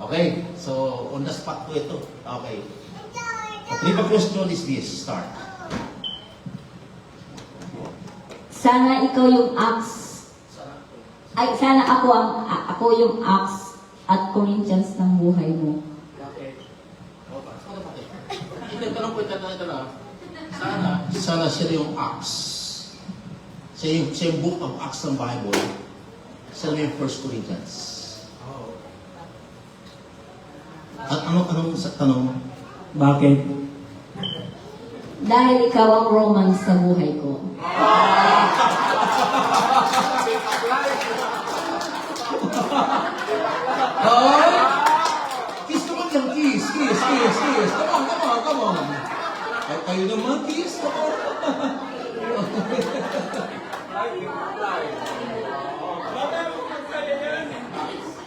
Okay, so on the spot po ito. Okay. The trivia question is this. Start. Sana ikaw yung axe. Ay, sana ako yung axe at Corinthians ng buhay mo. Okay. Tanong po ito na. Sana siya yung Acts. Siya yung book of Acts ng Bible. Siya yung 1 Corinthians. At anong sa tanong? Bakit? Dahil ikaw ang Romans sa buhay ko. Ay! Kiss naman yung kiss. Come on. Ay, kayo naman, kiss. Come on.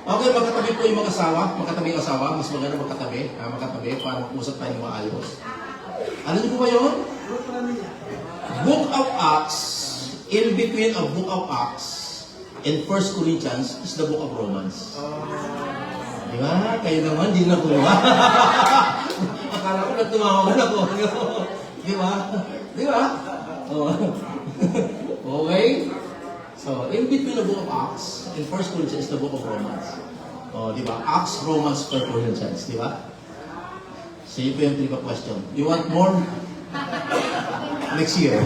Okay, magkatabi po yung mga asawa. Magkatabi yung asawa. Mas maganda magkatabi para mag-usap tayo maayos. Alam niyo po ba yun? Book of Acts, in between of Book of Acts and 1 Corinthians is the Book of Romans. Di ba? Kayo naman, di na tuwa. Akala ko natumawa ako. Di ba? Di ba? Okay? So, in between the Book of Acts and 1 Corinthians is the Book of Romans. Di ba? Acts, Romans, 1 Corinthians. Di ba? So, yun po yung trivia question. You want more? Next year.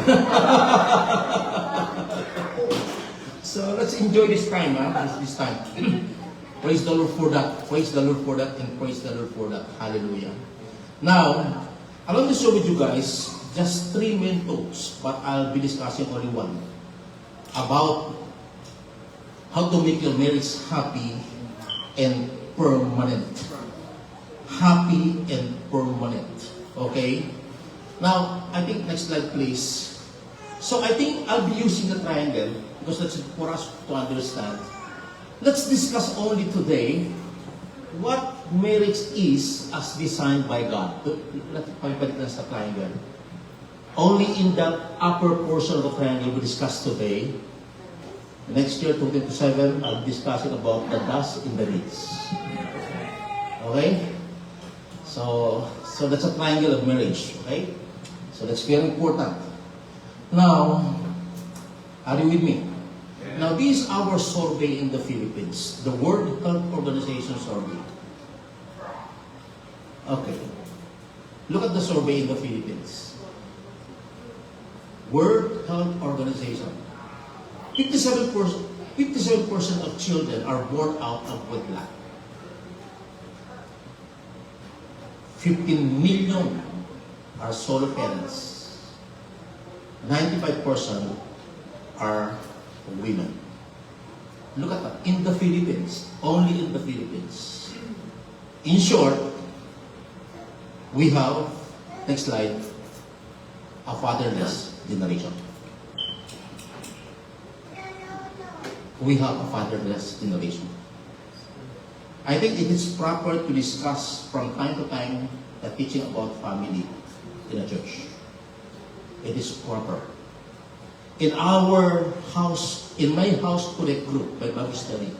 So, let's enjoy this time, this time. Praise the Lord for that. Praise the Lord for that, and praise the Lord for that. Hallelujah. Now, I want to show with you guys just 3 main talks, but I'll be discussing only one. About how to make your marriage happy and permanent. Happy and permanent. Okay? Now, I think next slide please. So I think I'll be using the triangle because that's for us to understand. Let's discuss only today what marriage is as designed by God. Let's pagpalit na sa triangle. Only in that upper portion of the triangle we discuss today. Next year, 2027, I'll be discussing about the dust in the reeds. Okay? So that's a triangle of marriage. Okay? So that's very important. Now, are you with me? Now, this is our survey in the Philippines. The World Health Organization survey. Okay. Look at the survey in the Philippines. World Health Organization. 57% of children are born out of wedlock. 15 million are solo parents. 95% are women. Look at that. In the Philippines. Only in the Philippines. In short, we have, next slide, a fatherless generation. We have a fatherless generation. I think it is proper to discuss from time to time the teaching about family in a church. It is proper. In our house, in my house connect group, by Bible study,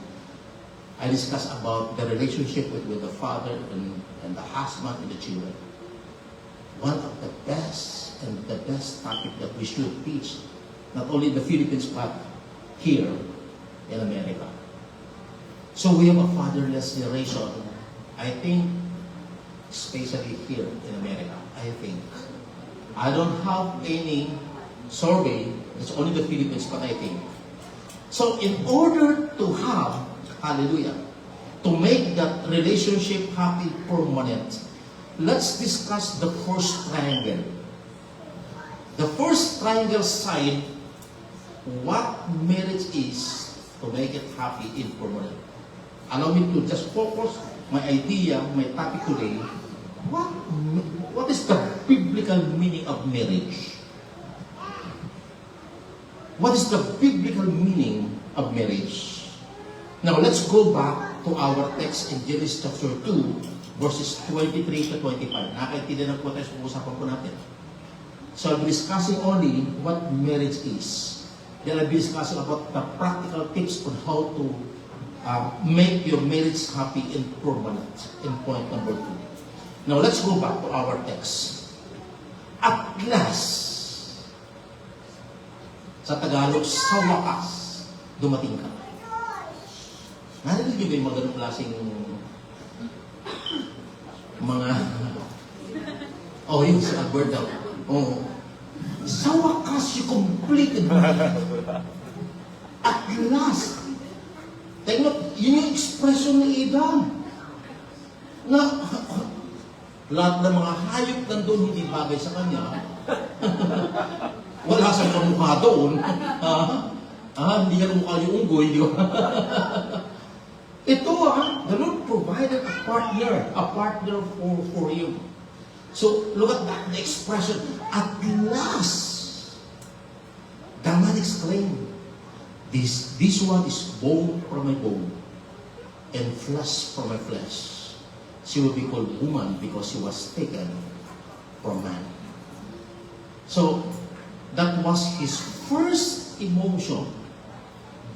I discuss about the relationship with the father and the husband and the children. One of the best topic that we should teach, not only in the Philippines but here in America. So we have a fatherless generation, I think, especially here in America, I think. I don't have any survey, it's only the Philippines, but I think. So in order to have, hallelujah, to make that relationship happy, permanent, let's discuss the first triangle. The first triangle side, what marriage is to make it happy and permanent. Allow me to just focus my idea, my topic today. What is the biblical meaning of marriage? What is the biblical meaning of marriage? Now, let's go back to our text in Genesis chapter 2, verses 23 to 25. Nakakaintindihan na po tayo sa usapan po natin. So, I'll be discussing only what marriage is. Then I'll be discussing about the practical tips on how to make your marriage happy and permanent. In point number 2. Now, let's go back to our text. At last, sa Tagalog, sa wakas, dumating ka. Narinig niyo ba yung mga ganong klaseng mga... Oh, yun si Albert daw. Oh. Sa wakas, you completed me. At last. Tingnan, yun yung expression ni Adam. Na, lahat ng mga hayop nandun hindi bagay sa kanya. Wala siyang kamukha doon. Hindi niya kamukha yung unggoy, di ba? Ito, the Lord provided a partner for you. So, look at that, the expression, at last. The man exclaimed, this one is bone from my bone, and flesh from my flesh. She will be called woman because she was taken from man. So, that was his first emotion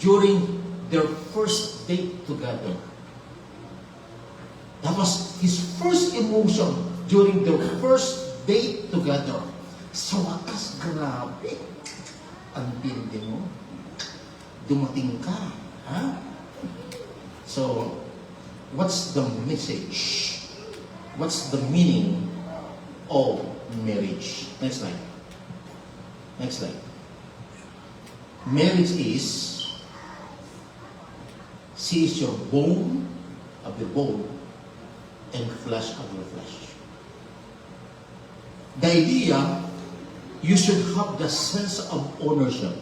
during their first date together. That was his first emotion during their first date together. Sa wakas, grabe. Ang tindi mo. Dumating ka. Ha? So, what's the message? What's the meaning of marriage? Next slide. Next slide. Marriage is, she is your bone of your bone and flesh of your flesh. The idea, you should have the sense of ownership.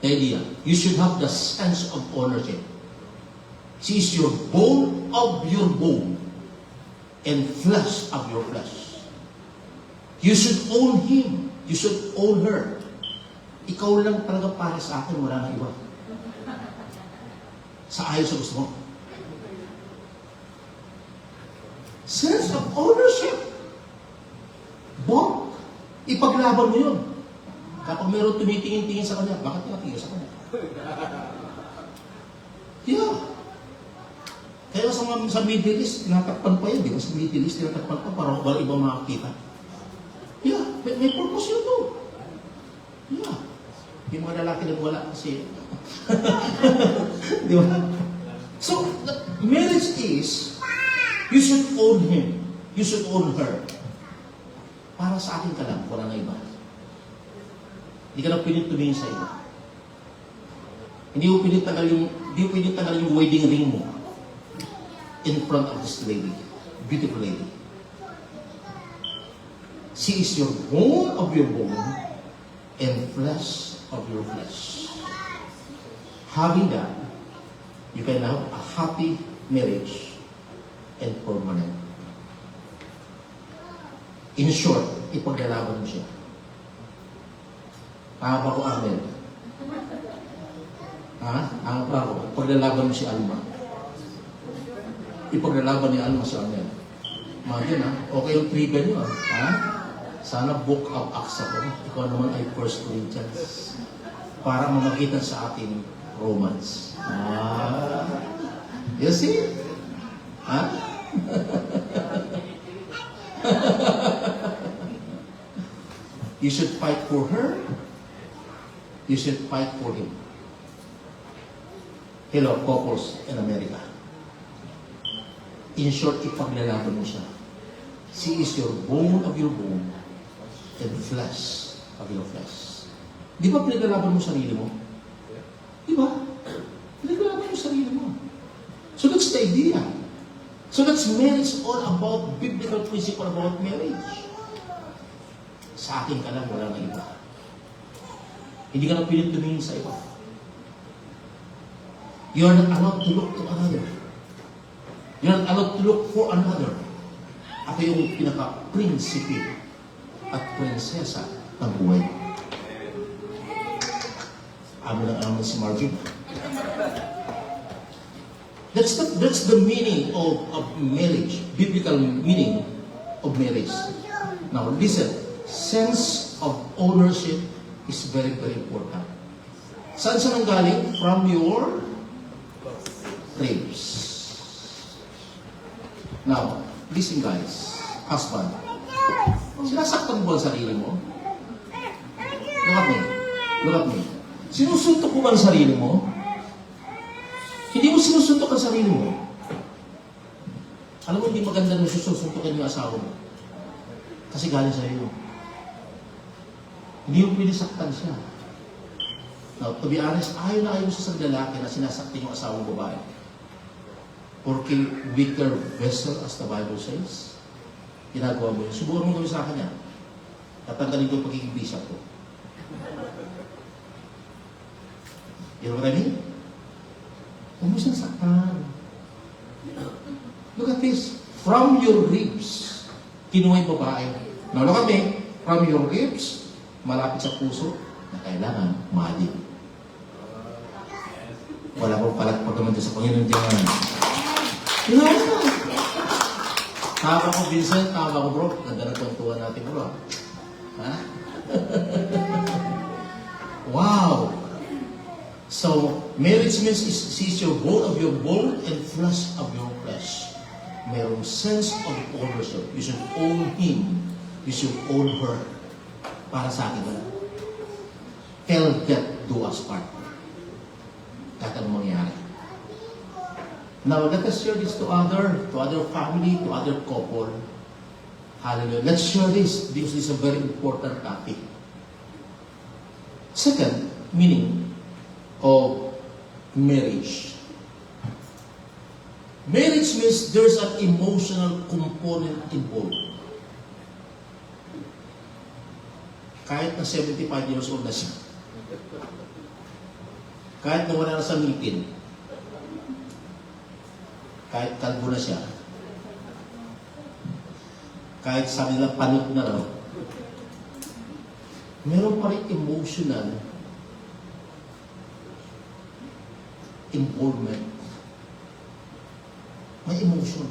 The idea, you should have the sense of ownership. She is your bone of your bone and flesh of your flesh. You should own him. You should own her. Ikaw lang talaga para sa akin, wala nang iba. Sa ayaw sa gusto mo. Sense of ownership. Bon, ipaglaban mo yun. Kapag meron tumitingin-tingin sa kanya, bakit nakatingin sa kanya? Yeah. Kaya sa Middle East, tinatakpan pa yan. Di ba sa Middle East, tinatakpan pa para wala ibang makakita. Yeah, may purpose yun to. Yeah. Yung mga lalaki na wala kasi. Di ba? So, marriage is, you should own him. You should own her. Para sa akin ka lang, wala na iba. Hindi ka na pilit tumingin sa iba. Hindi mo pilit tagal yung wedding ring mo in front of this lady. Beautiful lady. She is your bone of your bone and flesh of your flesh. Having that, you can have a happy marriage and permanent. In short, ipaglalaban mo siya. Tama ba ko, Amen? Ha? Tama ba ko? Ipaglalaban mo si Alma. Ipaglalaban ni Alma si Amen. Imagine, ha? Okay yung trivia niyo, ha? Sana book of Acts ako. Ikaw naman ay 1 Corinthians. Para mamagitan sa ating Romans. You see? Ha? You should fight for her. You should fight for him. Hello, couples in America. In short, ipaglalaban mo siya. She is your bone of your bone and flesh of your flesh. Di ba pinaglalaban mo sarili mo? Di ba? Pinaglalaban mo sarili mo. So that's the idea. So that's marriage all about biblical principle about marriage. Sa akin ka lang, wala na iba. Hindi ka na pilit tumingin sa iba. You are not allowed to look to another. You are not allowed to look for another. Ako yung pinaka-prinsipe at prinsesa ng buhay. Amin ang amin si Marvin. That's the meaning of marriage, biblical meaning of marriage. Now listen. Sense of ownership is very, very important. Saan siya nanggaling? From your ribs. Now, listen guys, husband, sinasaktan mo ang sarili mo? Look at me. Look at me. Sinusuntok mo ba ang sarili mo? Hindi mo sinusuntok ang sarili mo. Alam mo, hindi maganda nung susuntokin yung asawa mo. Kasi galing sa iyo. Hindi mo pwede saktan siya. Now, to be honest, ayaw na ayaw sa lalaki na sinasaktan yung asawang babae. Porque weaker vessel, as the Bible says, ginagawa mo yun. Subukan mo gawin sa akin yan. Tatanggalin ko yung pagiging bishop ko. You know what I mean? Huwag mo siyang saktan. Look at this. From your ribs, kinuha yung babae. Now, look at me. From your ribs, malapit sa puso, na kailangan mahalin. Wala pong palagpag naman sa Panginoon diyan. No! Tama ko, Vincent. Tama ko, bro. Ganda na tuwan natin, bro. Ha? Wow! So, marriage means sees your bone of your bone and flesh of your flesh. Mayroong sense of ownership. You should own him. You should own her. Para sa akin wala. Till death do us part. Kahit anong mangyari. Now, let us share this to other family, to other couple. Hallelujah. Let's share this because this is a very important topic. Second, meaning of marriage. Marriage means there's an emotional component involved. Kahit na 75 years old na siya. Kahit na wala na sa ngipin. Kahit kalbo na siya. Kahit sa nila panot na raw. Meron pa rin emotional involvement. May emotion.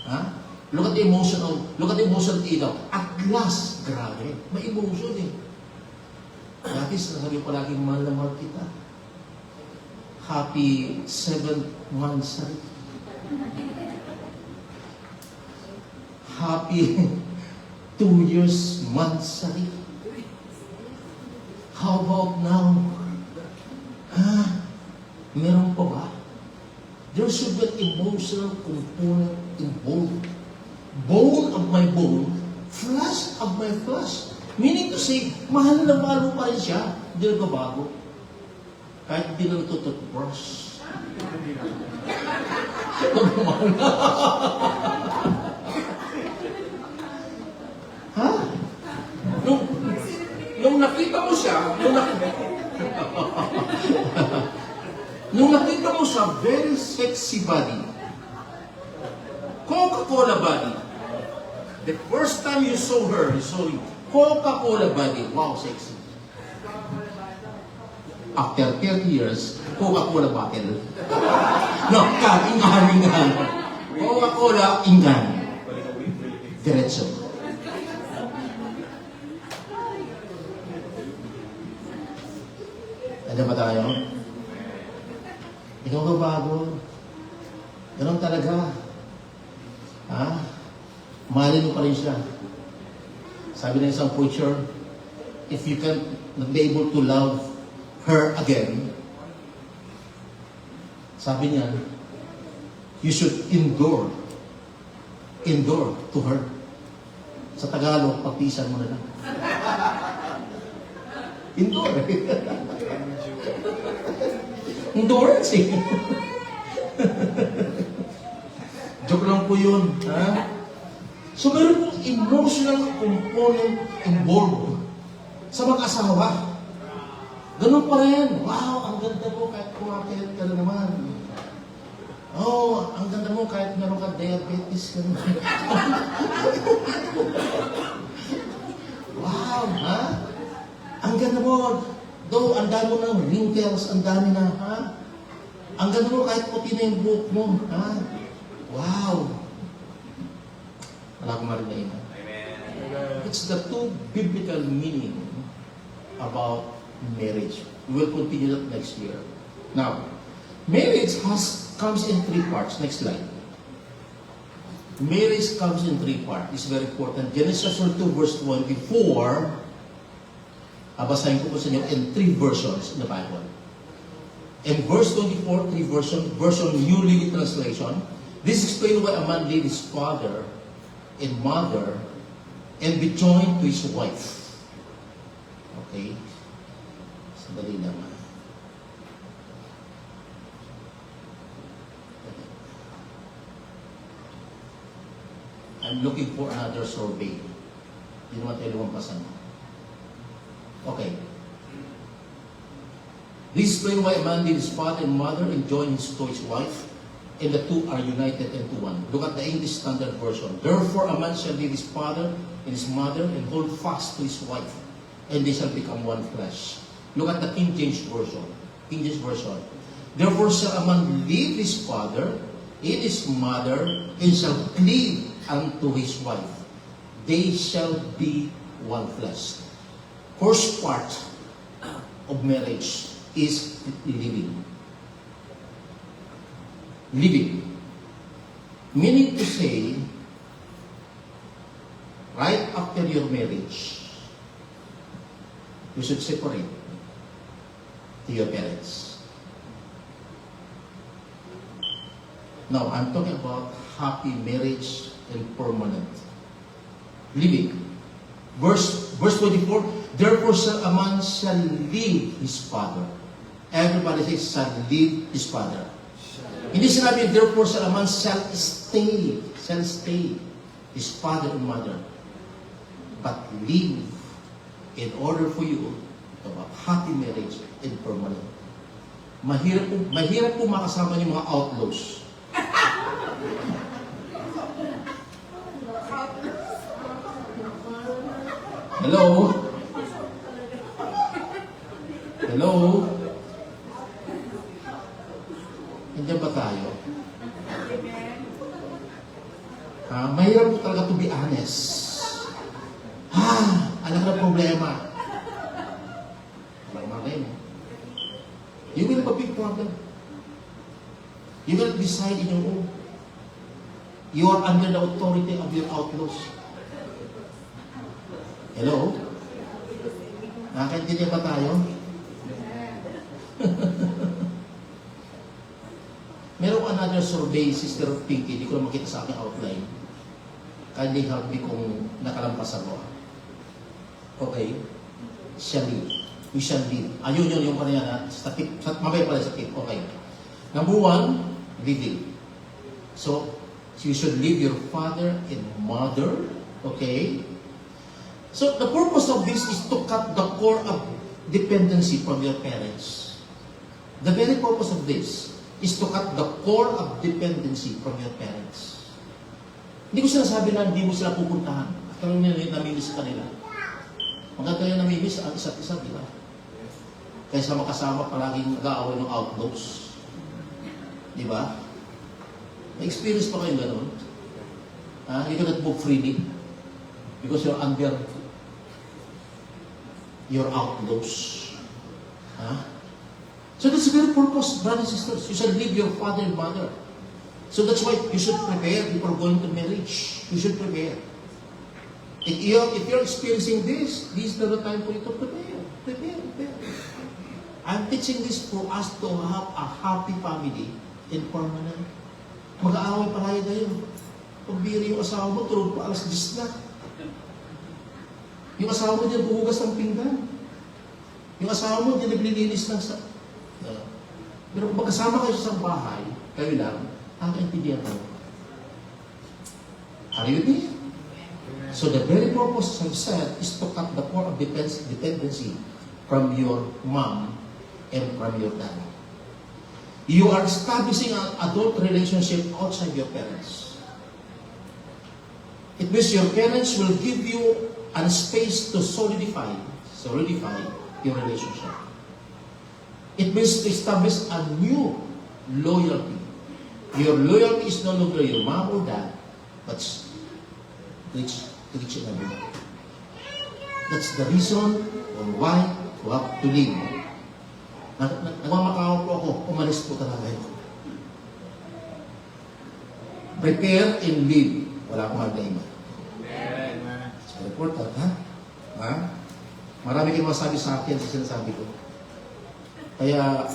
Ha? Look at the emotion ilaw. At last, grabe. May emotion eh. Dati sinasabi ko palaging mahal na mahal kita. Happy 7th month. Happy 2 years monthsary. How about now? Ha? Meron pa ba? There should be an emotional component involved. Bone of my bone, flesh of my flesh. Meaning to say, mahal na mahal mo pa rin siya. Hindi nagbabago. Kahit hindi na ito-toothbrush. Mahal na. Ha? Nung nakita mo siya, nung nakita mo siya, very sexy body. Coca-Cola body. The first time you saw her, you saw Coca-Cola body. Wow, sexy. After 30 years, Coca-Cola bottle. No, ingan. Coca-Cola, ingan. Diretso. Ano ba tayo? Ikaw ka bago. Ganun talaga. Ha? Mahalin mo pa rin siya. Sabi ng isang preacher, if you can not be able to love her again, sabi niya, you should endure to her. Sa Tagalog, pagpisan mo na lang. Endure. Endurance eh. Joke lang po yun. Ha? So meron pong emotional component involved sa mag-asawa. Ganun pa rin. Wow, ang ganda mo kahit kumakit ka na naman. Oh, ang ganda mo kahit meron ka diabetes ka naman. Wow, ha? Ang ganda mo, though ang dami mo ng wrinkles, ang dami na, ha? Ang ganda mo kahit puti na yung buhok mo, ha? Wow! Wala akong marinig na. It's the two biblical meaning about marriage. We will continue that next year. Now, Marriage comes in three parts. Next slide. Marriage comes in three parts. It's very important. Genesis 2 verse 24. Basahin ko po sa inyo in three versions in the Bible. In verse 24, three version New Living Translation. This explains why a man leave his father and mother and be joined to his wife. Okay? Sandali lang. I'm looking for another survey. Hindi naman tayo lumampasan. Okay. This explains why a man leaves his father and mother and joins to his wife, and the two are united into one. Look at the English Standard Version. Therefore, a man shall leave his father and his mother and hold fast to his wife, and they shall become one flesh. Look at the King James Version. King James Version. Therefore shall a man leave his father and his mother and shall cleave unto his wife. They shall be one flesh. First part of marriage is living. Living. Meaning to say, right after your marriage, you should separate to your parents. Now, I'm talking about happy marriage and permanent living. Verse 24, therefore shall a man shall leave his father. Everybody says, shall leave his father. Hindi sinabi, therefore shall a man shall stay his father and mother. But leave in order for you to have happy marriage and permanent. Mahirap po makasama yung mga outlaws. Hello? Hello? Nandiyan ba tayo? Mahirap po talaga to be honest. Alam na problema. You will have a big problem. You will decide in your own. You are under the authority of your outlaws. Hello? Nakakaintindihan ba tayo? Merong another survey, Sister Pinky, hindi ko na makita sa aking outline. Kindly help me kung nakalampasan mo. Okay? Shall leave. We shall leave. Ayun yung kanina na, mamaya pala sa tip. Okay. Number 1, living. So, you should leave your father and mother. Okay? So, the purpose of this is to cut the core of dependency from your parents. The very purpose of this is to cut the core of dependency from your parents. Hindi ko sinasabi na hindi mo sila pupuntahan. At kung namimiss ka nila. Maganda yung namimiss ang isa't isa, di ba? Kaysa makasama palaging nag-aaway ng outlaws. Di ba? Na-experience pa kayo gano'n? You cannot move freely because you're under your outlaws. So that's the very purpose, brothers and sisters. You should leave your father and mother. So that's why you should prepare if you're going to marriage. You should prepare. If you're experiencing this is the time for you to prepare. Prepare. I'm teaching this for us to have a happy family and permanent. Mag-aaway palagi kayo. Pagbiri yung asawa mo, tulog pa alas 10 na. Yung asawa mo dyan buhugas ng pinggan. Yung asawa mo dyan naglilinis ng pero kung magkasama kayo sa bahay, kayo lang, nakakaintindihan kayo. Are you with me? So the very purpose, as I said, is to cut the core of dependency from your mom and from your dad. You are establishing an adult relationship outside your parents. It means your parents will give you a space to solidify your relationship. It means to establish a new loyalty. Your loyalty is no longer your mom or dad, but to each and every one. That's the reason on why you have to live Nagmamakaawa po ako, umalis po talaga yun. Prepare and live. Wala akong magdaima. So, important, ha? Ha? Marami kayong masabi sa akin sa sinasabi ko. Kaya,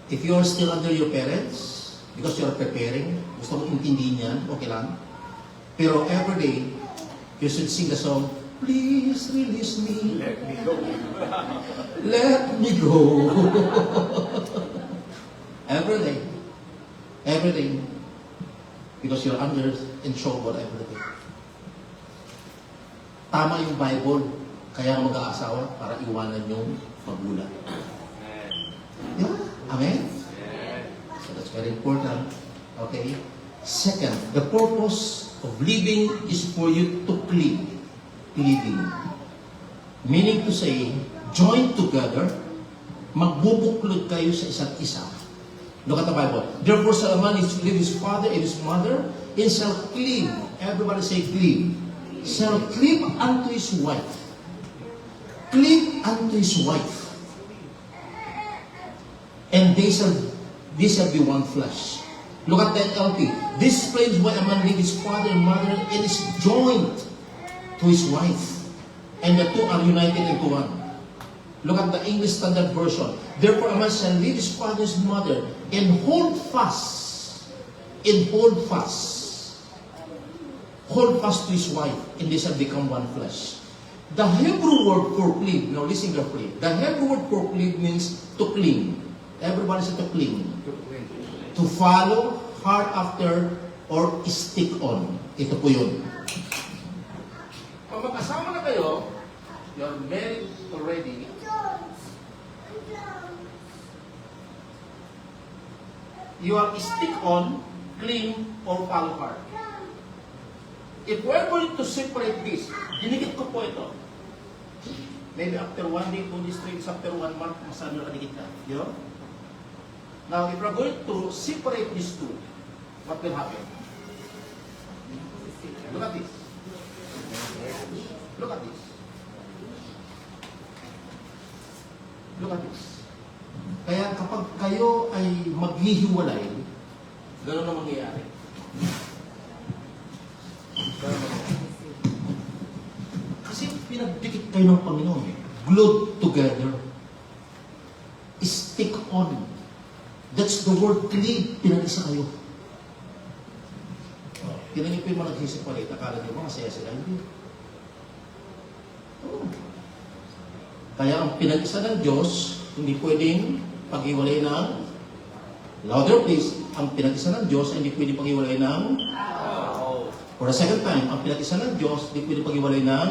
if you are still under your parents, because you are preparing, gusto mo intindihin yan, okay lang. Pero every day, you should sing the song, please release me. Let me go. Let me go. Every day. Every day. Because you're under in trouble every day. Tama yung Bible. Kaya mag-aasawa para iwanan yung magulang. Yeah? Amen? So that's very important. Okay? Second, the purpose of living is for you to cleave. Living. Meaning to say, join together, magbubuklod kayo sa isa't isa. Look at the Bible. Therefore, shall a man is to leave his father and his mother, and shall cleave. Everybody say cleave. Shall cleave unto his wife. Cleave unto his wife. And they shall be one flesh. Look at that LP. This explains why a man leaves his father and mother and is joined to his wife. And the two are united into one. Look at the English Standard Version. Therefore a man shall leave his father and mother and hold fast. And hold fast. Hold fast to his wife, and they shall become one flesh. The Hebrew word for cleave, now listen carefully. The Hebrew word for cleave means to cling. Everybody say to cling. To follow, hard after, or stick on. Ito po yun. Pag magkasama na kayo, you're married already. You are stick on, cling, or follow hard. If we're going to separate this, dinikit ko po ito. Maybe after 1 day, 2 days, 3 days, after 1 month, masabi na kadikit ka. You know? Now, if we're going to separate these two, what will happen? Look at this. Look at this. Look at this. Kaya kapag kayo ay maghihiwalay, gano'n na mangyayari. Kasi pinagdikit kayo ng Panginoon. Glued together. Stick on. That's the word cleave. Pinag-isa kayo. Tinan niyo po yung mga nagsisipalit. Akala niyo ba masaya sila? Hindi. Oh. Kaya ang pinag-isa ng Diyos, hindi pwedeng pag-iwalay ng louder please. Ang pinag-isa ng Diyos ay hindi pwedeng pag-iwalay ng for the second time, ang pinag-isa ng Diyos, di pwede pag-iwalay ng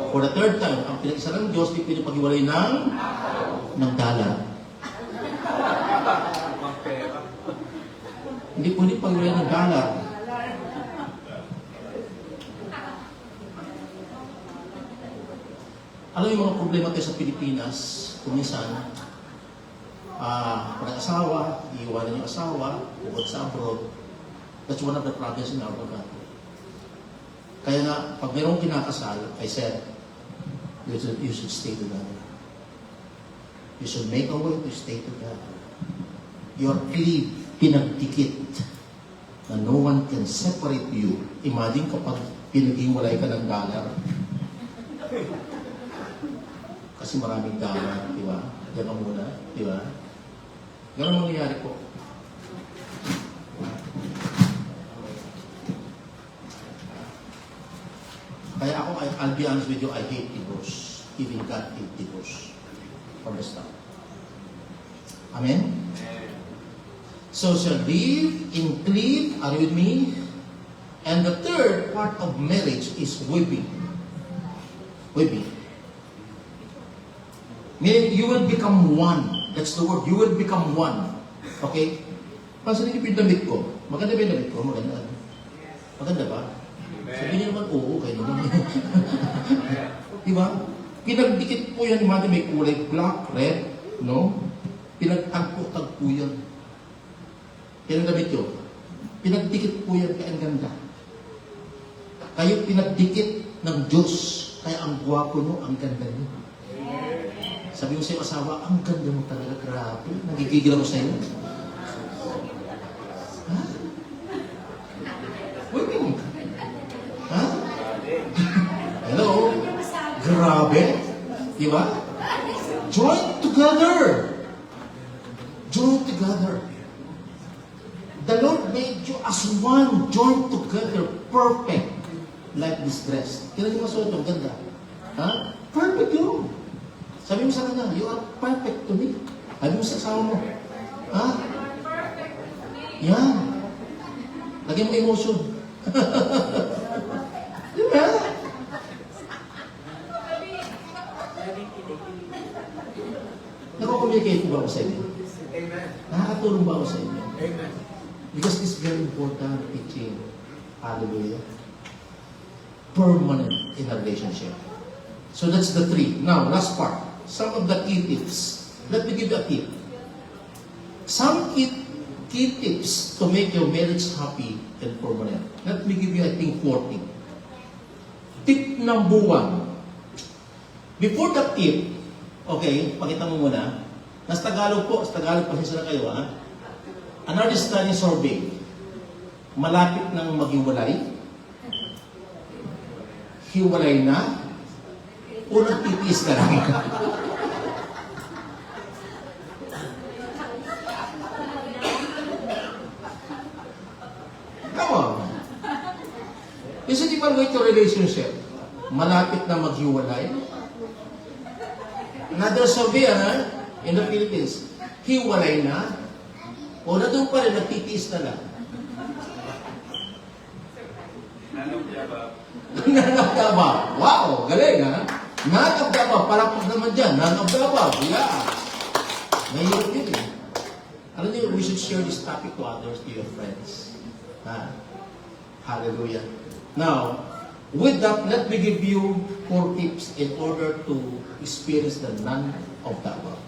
for the third time, ang pinag-isa ng Diyos, di pwede pag-iwalay ng dalat. Hindi pwede pag-iwalay ng dalat. Alam yung mga problema tayo sa Pilipinas, kuminsan, pag-asawa, iiwanan yung asawa, bukod sa abroad. That's one of the problems in our country. Kaya nga, pag mayroong kinakasal, I said, you should stay together. You should make a way to stay together. Your cleave, pinagdikit, na no one can separate you. Imagine kapag pinag-iwalay ka ng dollar. Kasi maraming dollar, di ba? Diyan ka muna, di ba? Ganun mangyayari po. Kaya ako, I'll be honest with you, I hate divorce. Even God hate divorce. From the start. Amen? So, shall live in cleave, are you with me? And the third part of marriage is weeping. Weeping. Meaning, you will become one. That's the word. You will become one. Okay? Pansinin niyo yung damit ko. Maganda ba yung damit ko? Maganda. Maganda ba? Sabi niyo naman, oo, kayo naman. Diba? Pinagdikit po yan, imagine may kulay black, red, no? Pinagtagpo-tagpo yan. Yan ang damit yun. Pinagdikit po yan, kaya ang ganda. Kayo pinagdikit ng Diyos, kaya ang gwapo nyo, ang ganda nyo. Sabi mo sa iyong asawa, ang ganda mo talaga, grabe. Nagigigil ako sa iyo. Ha? Wait. Ha? Hello? Grabe? Di ba? Join together. Join together. The Lord made you as one. Join together. Perfect. Like this dress. Kailan yung masuot yung ganda? Ha? Perfect yun. Sabi mo sa kanya, you are perfect to me. Sabi mo sa asawa mo. Ha? Yan. Lagyan mo emotion. Di ba? Nako-communicate ba ako sa inyo? Amen. Nakakatulong ba ako sa inyo? Amen. Because this is very important teaching. Hallelujah. Permanent in a relationship. So that's the three. Now, last part. Some of the key tips. Let me give you a tip. Some key tips to make your marriage happy and permanent. Let me give you, I think, 4 tips. Tip number 1. Before the tip, okay, pakita mo muna. Nasa Tagalog po, sa Tagalog pasensya na kayo, ha? An understanding survey. Malapit nang maghiwalay? Hiwalay na? O nagtitiis ka lang? Come on. Is it even way to relationship? Malapit na maghiwalay? Another survey, in the Philippines. Hiwalay na? O na doon pa rin, nagtitiis na lang? Nanggap-dabab. Wow, galing ha? Nanggap-dabab. Palakpak naman dyan. Nanggap-dabab. Yeah. Mahirap yun eh. Alam niyo, we should share this topic to others, to your friends. Ha? Hallelujah. Now, with that, let me give you 4 tips in order to experience the none of the above.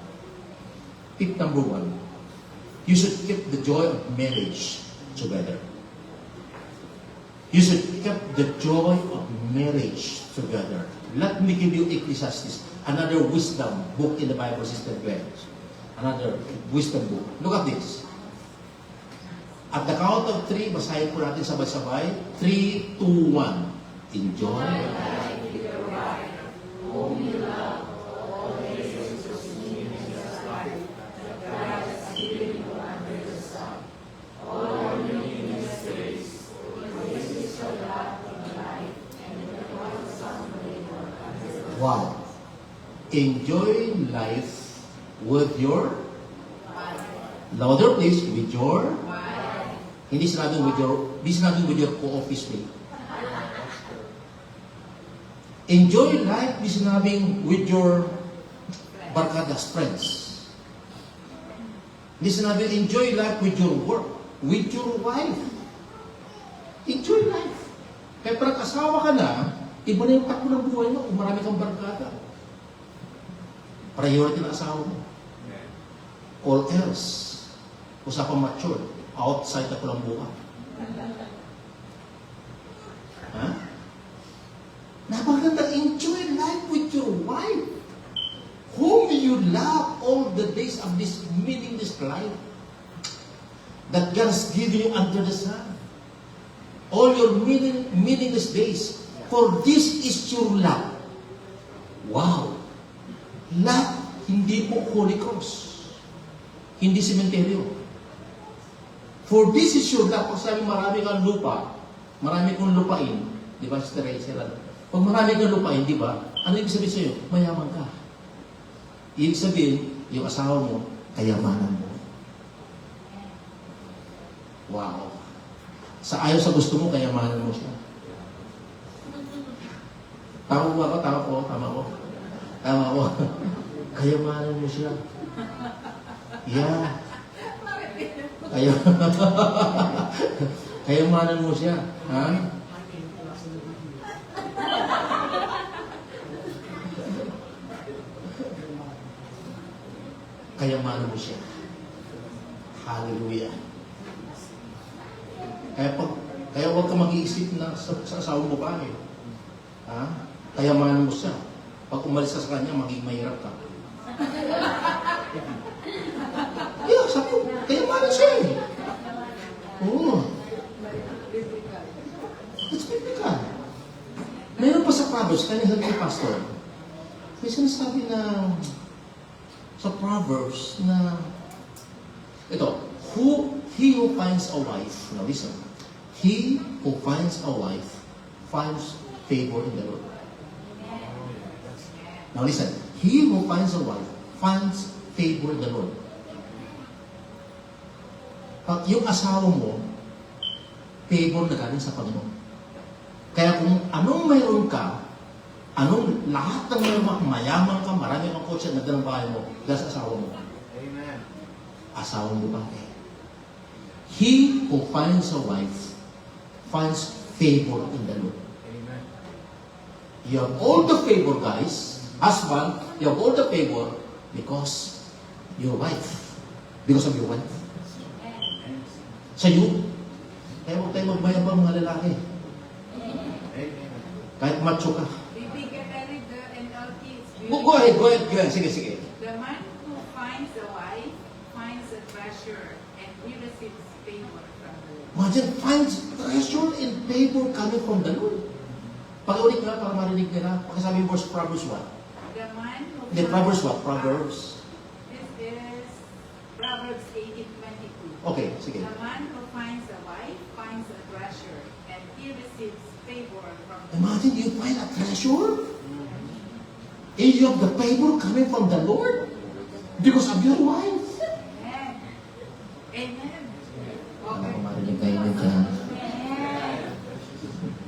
Tip number 1. You should keep the joy of marriage together. You should keep the joy of marriage together. Let me give you Ecclesiastes, another wisdom book in the Bible, Sister Glenn. Another wisdom book. Look at this. At the count of 3, basahin po natin sabay-sabay. 3, 2, 1. Enjoy. Wow. Enjoy life with your louder please, with your hindi sinabing with your co-office mate. Enjoy life, hindi sinabing with your barkadas, friends. Hindi sinabing enjoy life with your work, with your wife. Enjoy life. Kaya parang asawa ka na, iba na yung takbo ng buhay mo kung marami kang barkada. Priority na asawa mo. All else, usapang mature, outside na pulang buka. Ha? Napaganda, enjoy life with your wife, whom you love all the days of this meaningless life that God has given you under the sun. All your meaningless days. For this is your love. Wow. Love, hindi po Holy Cross. Hindi sementeryo. For this is your love. Pag sabi marami kang lupa, marami kong lupain, di ba, Sister Rachel? Pag marami kang lupain, di ba, ano ibig sabihin sa'yo? Mayaman ka. Ibig sabihin, yung asawa mo, kayamanan mo. Wow. Sa ayaw sa gusto mo, kayamanan mo siya. Tama ba ako? Tama ko. Kayamanan mo siya. Yeah. Kayamanan mo siya. Ha? Kayamanan mo siya. Hallelujah. Kaya huwag ka mag-iisip na sa asawang babae. Ha? Kayamanan mo siya. Pag umalis ka sa kanya, maging mahirap ka. Yeah, sabi ko, kayamanan siya eh. Oo. It's biblical. Meron pa sa Proverbs, kanina ni Pastor, may sinasabi na sa Proverbs na ito, he who finds a wife, now listen, he who finds a wife finds favor in the Lord. Now listen, he who finds a wife finds favor in the Lord. Pag yung asawa mo, favor na galing sa Panginoon. Kaya kung anong mayroon ka, anong lahat ng mayroon, mayaman ka, marami kang kotse, nagdalang bahay mo, dahil sa asawa mo. Amen. Asawa mo ba? He who finds a wife finds favor in the Lord. Amen. You have all the favor, guys. Husband, you have all the favor because your wife. Because of your wife. Sa iyo, kaya huwag tayo magmayabang mga lalaki. Amen. Kahit macho ka. Bibi get married the NLT. Go ahead. Sige. The man who finds a wife finds a treasure and he receives favor from the Lord. Imagine, finds treasure and favor coming from the Lord. Pag-ulit nga para marinig nila. Pagkasabi yung verse, Proverbs what? The man who Hindi, Proverbs what? Proverbs. This is Proverbs 18:22. Okay, sige. The man who finds a wife finds a treasure and he receives favor from the Lord. Imagine, you find a treasure? And you have the favor coming from the Lord? Because of your wife? Amen. Amen. Ano, Okay. marinig kayo dyan.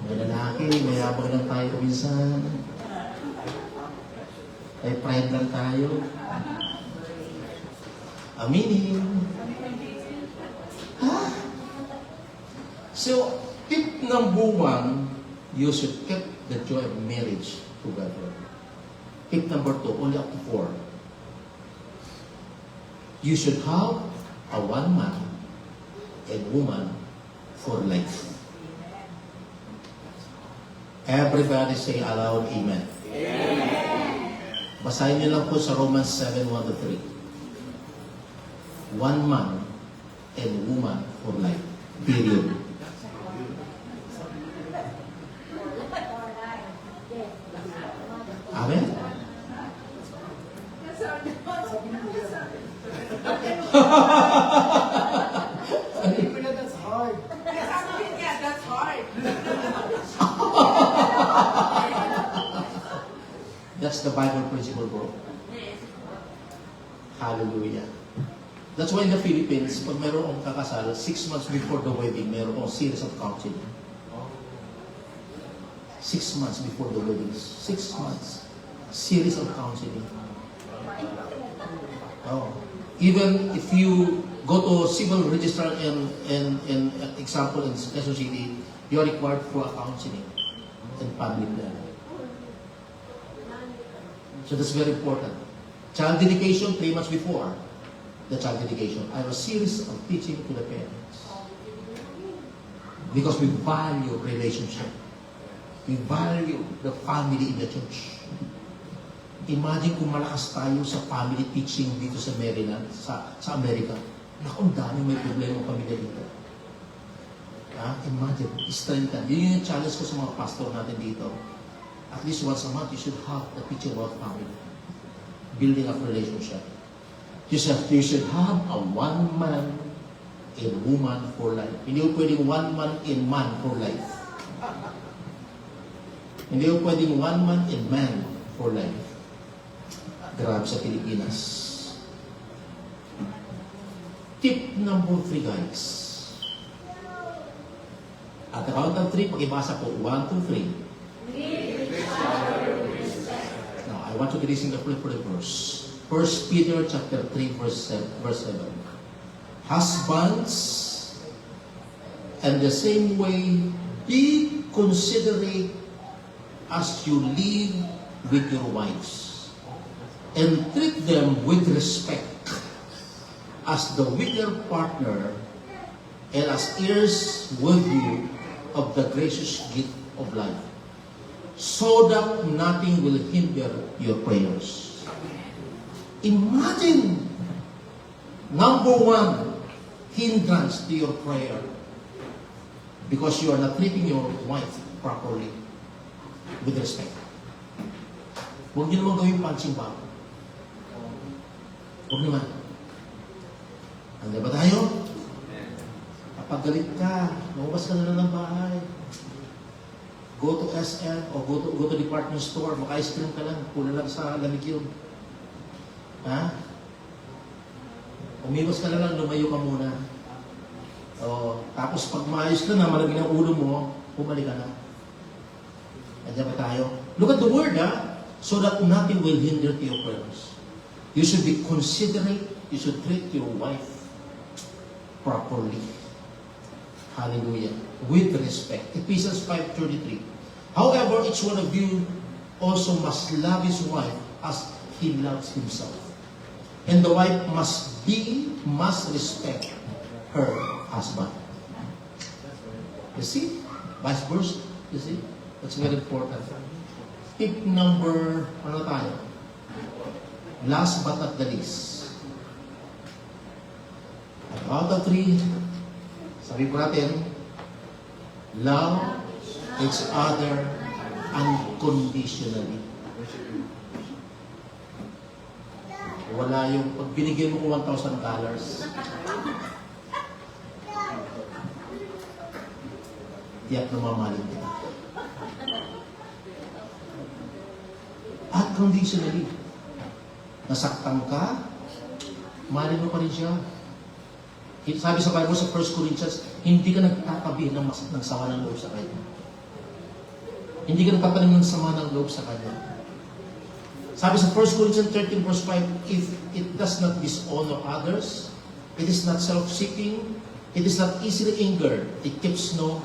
Mga lalaki, mayabang lang tayo minsan. Ay, pride lang tayo. Aminin. Ha? So, tip number 1, you should keep the joy of marriage together. Tip number 2, only up to 4. You should have a one man and woman for life. Everybody say aloud, Amen. Basahin niyo lang po sa Romans 7:1-3. One man and woman for life. Period. Amen? That's hard. Sabi niya, that's hard. That's the Bible principle, bro. Hallelujah. That's why in the Philippines, pag meron kang kakasal, 6 months before the wedding, meron kang series of counseling. 6 months before the wedding. 6 months. Series of counseling. Oh. Even if you go to civil registrar in example in Quezon City, you are required for a counseling and family plan. So that's very important. Child dedication 3 months before the child dedication. I have a series of teaching to the parents. Because we value relationship. We value the family in the church. Imagine kung malakas tayo sa family teaching dito sa Maryland, sa Amerika. Naku, ang dami may problema ng pamilya dito. Imagine, strengthen. Yun yung challenge ko sa mga pastor natin dito. At least once a month, you should have the teaching about family. Building up relationship. You should have a one man and woman for life. Hindi ko pwedeng one man and man for life. Hindi ko pwedeng one man and man for life. Grabe sa Pilipinas. Tip number 3, guys. At the count of 3, pag-ibasa po. 1, 2, 3. Now, I want you to listen carefully for the verse. 1 Peter chapter 3, verse 7. Husbands, and the same way, be considerate as you live with your wives, and treat them with respect as the weaker partner and as heirs with you of the gracious gift of life, so that nothing will hinder your prayers. Imagine, number one hindrance to your prayer because you are not treating your wife properly with respect. Huwag niyo naman gawin punching bag. Huwag naman. Handa ba tayo? Kapag galit ka, lumabas ka na lang ng bahay. Go to SM o go to department store, maka-ice cream ka lang, pula lang sa lamig yun. Ha? Umiwas ka na lang, lumayo ka muna. O, tapos pag maayos ka na, malamig ang ulo mo, bumalik ka na. Andiyan ba tayo? Look at the word, ha? So that nothing will hinder to your prayers. You should be considerate. You should treat your wife properly. Hallelujah. With respect. Ephesians 5:33. However, each one of you also must love his wife as he loves himself. And the wife must respect her husband. You see? Vice versa. You see? That's very important. Tip number, ano tayo? Last but not the least. Out of 3, sabi po natin, love each other unconditionally. Wala yung, pag binigyan mo ko $1,000, tiyak na mamahalin kita. Unconditionally. Nasaktan ka, mahalin mo pa rin siya. Sabi sa Bible sa 1 Corinthians, hindi ka nagtatabi ng sama ng loob sa kanya. Hindi ka nagtatanim ng sama ng loob sa kanya. Sabi sa 1 Corinthians 13 verse 5, if it does not dishonor others, it is not self-seeking, it is not easily angered, it keeps no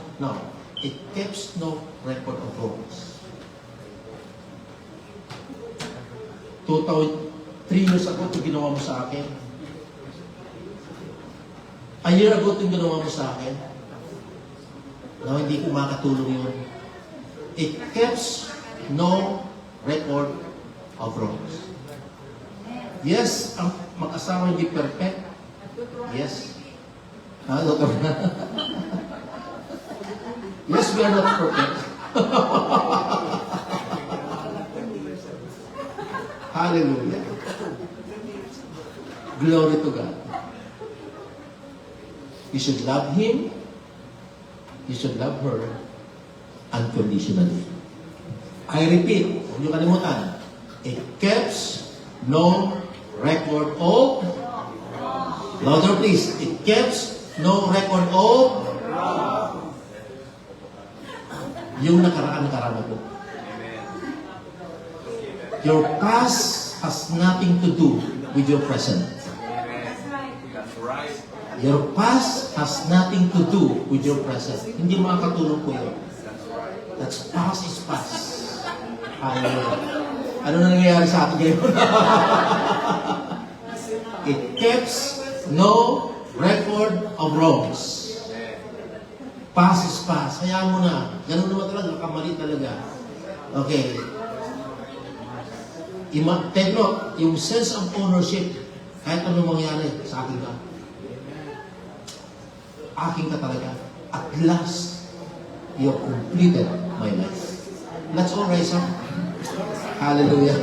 record of wrongs. 3 years ago, ito ginawa mo sa akin. A year ago, ito ginawa mo sa akin. Na hindi ko makatulong yun. It keeps no record of wrongs. Yes, ang mag-asawa hindi perfect. Yes. Doktor na. Yes, we are not perfect. Hallelujah. Glory to God. You should love him. You should love her unconditionally. I repeat, huwag niyo kalimutan. It keeps no record of, louder please, it keeps no record of yung nakaraan na po. Your past has nothing to do with your present. That's right. Your past has nothing to do with your present. Hindi makakatulong po yun. That's past is past. Hallelujah. Ano na nangyayari sa atin ngayon? It keeps no record of wrongs. Past is past. Hayaan mo na. Ganun naman talaga. Kamali talaga. Okay. Take note, yung sense of ownership, kahit anong mangyari, sa akin ka. Akin ka talaga. At last, you have completed my life. Let's all rise up. Hallelujah.